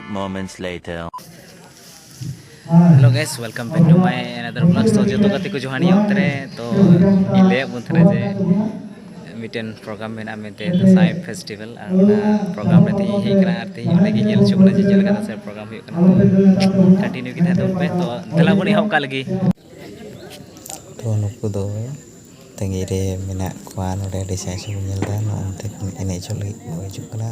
moments later. Hello guys, welcome back to my another vlog. So joto gati ko johani utre to ile bun thare je miten program mena mente Dasae festival ar ona program re thi hei kana ar thi ona gi yel chukna je jelga Dasae program hu kana continue kita dun pe to dela boni hau ka lagi to nuku do tengire mena kwa no re desa su nyel da no ante ene choli oi chukna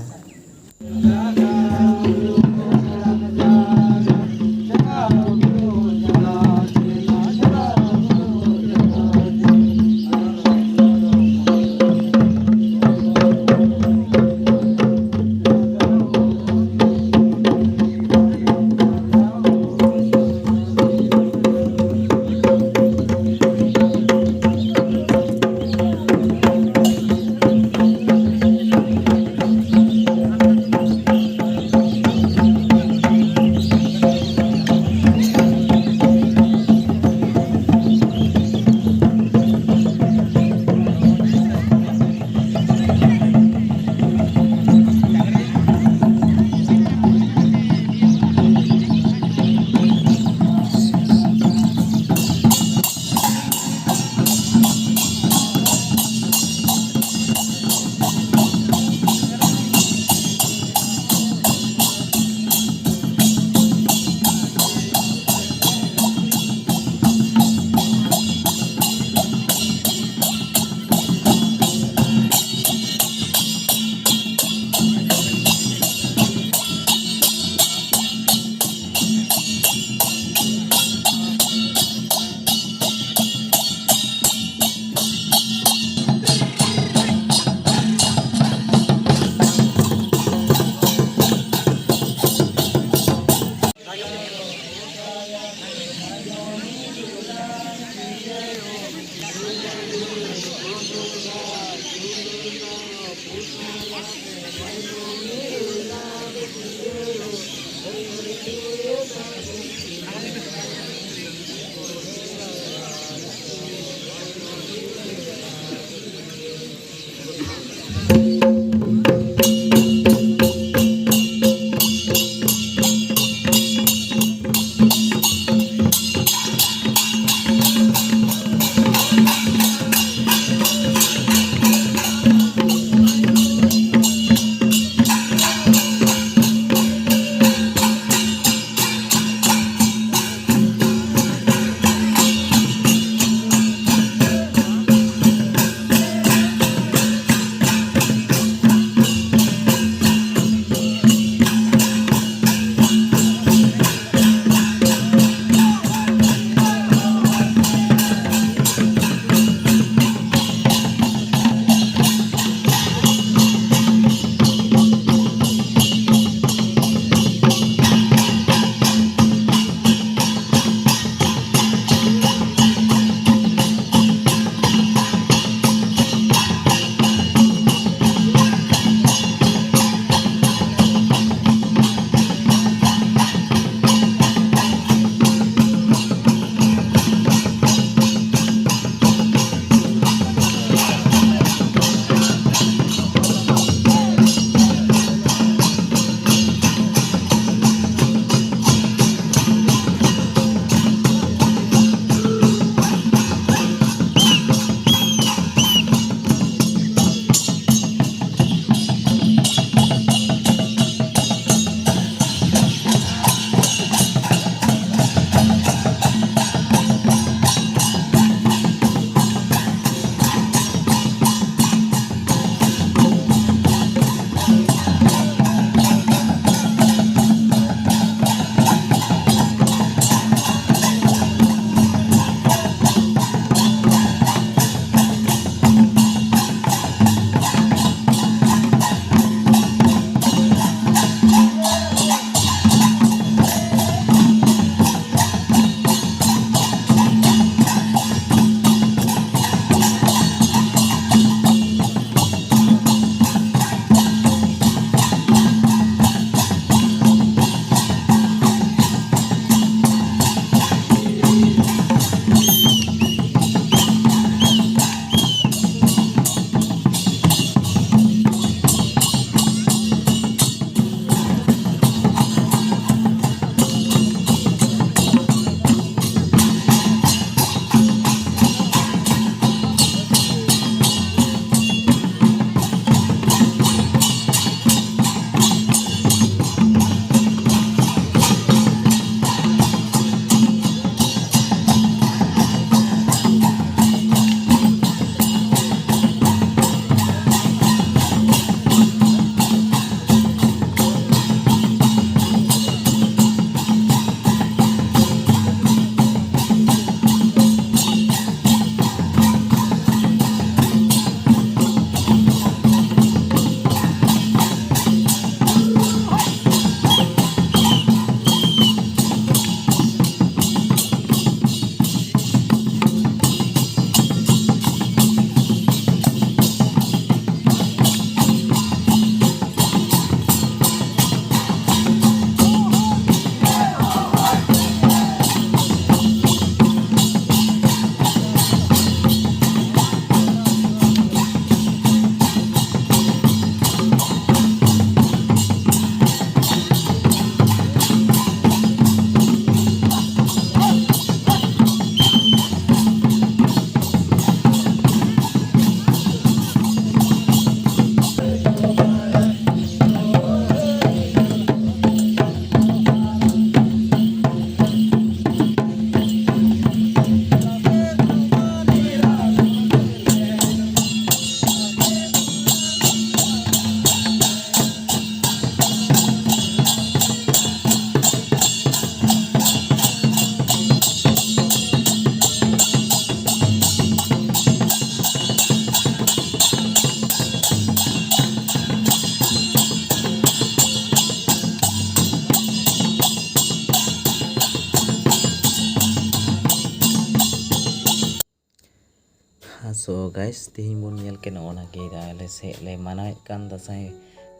so guys तीन बन नेल के नोना के आले से ले मनाए कान Dashain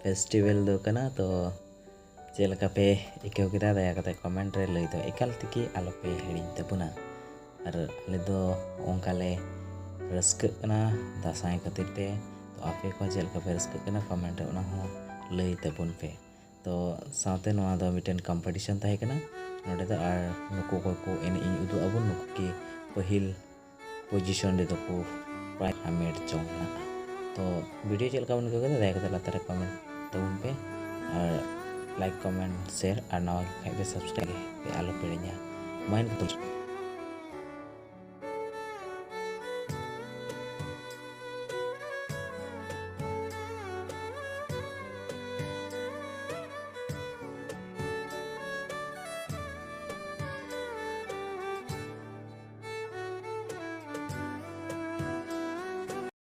festival दो कना तो चेलका पे इकेव केदा दया कते comment रे लई दो एकाल तिकी आलो पे हिड़ी तबुना और आले दो ओंकाले रस्क कना दसाई खातिर ते तो आपे को चेलका पे रस्क कना कमेंट रे उना हो लई तबुन पे तो साथे नोआ दो मिटेन कंपटीशन ताहे कना नोडे दो आर नुको को एने इन उदु अबुन नुको की पहिल पोजीशन दे को प्राइज हमेट चोंगना तो वीडियो चलका बन को दया कते लातारे कमेंट तबुन पे और लाइक कमेंट शेयर और नवा पे सब्सक्राइब पे आलो पेड़िया माइन